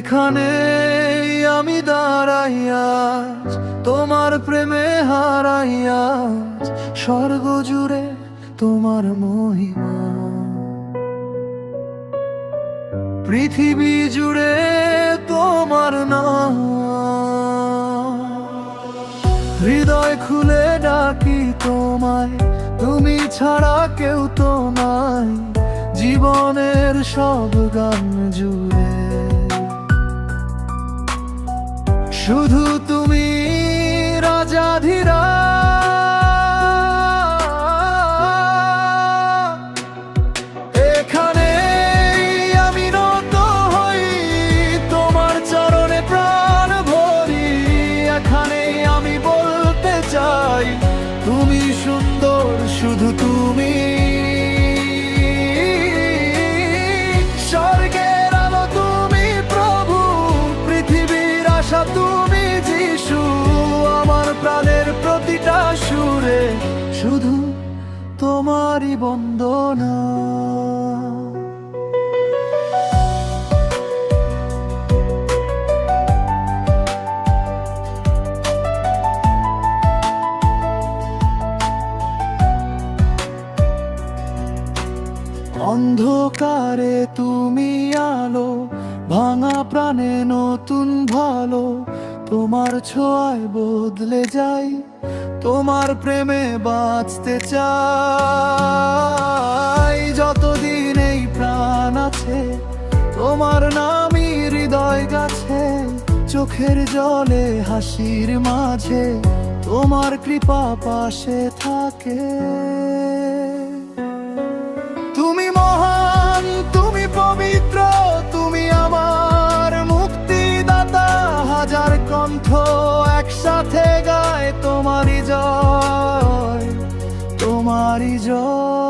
এখানে আমি দাঁড়াইয়া তোমার প্রেমে হারাইয়া স্বর্গ জুড়ে তোমার মহিমা, পৃথিবী জুড়ে তোমার নাম। হৃদয় খুলে ডাকি তোমায়, তুমি ছাড়া কেউ তো নাই জীবনের সব গান জুড়ে। শুধু তুমি রাজাধিরাজ, এখানে আমি নত হই তোমার চরণে প্রাণ ভরি। এখানে আমি বলতে চাই তুমি সুন্দর, শুধু তুমি স্বর্গের আলো, তুমি প্রভু, পৃথিবীর আশা তুমি যিশু। আমার প্রাণের প্রতিটা সুরে শুধু তোমারই বন্দনা। অন্ধকারে তুমি আলো, ভাঙা প্রাণে নতুন ভালো। তোমার ছোঁয়ায় বদলে যাই, তোমার প্রেমে বাঁচতে চাই। যতদিন এই প্রাণ আছে তোমার নামই হৃদয় গাছে, চোখের জলে হাসির মাঝে তোমার কৃপা পাশে থাকে। তুমি মহান, তুমি পবিত্র, তুমি আমার মুক্তিদাতা। হাজার কণ্ঠ একসাথে গায় তোমারই জয়, তোমারই জয়।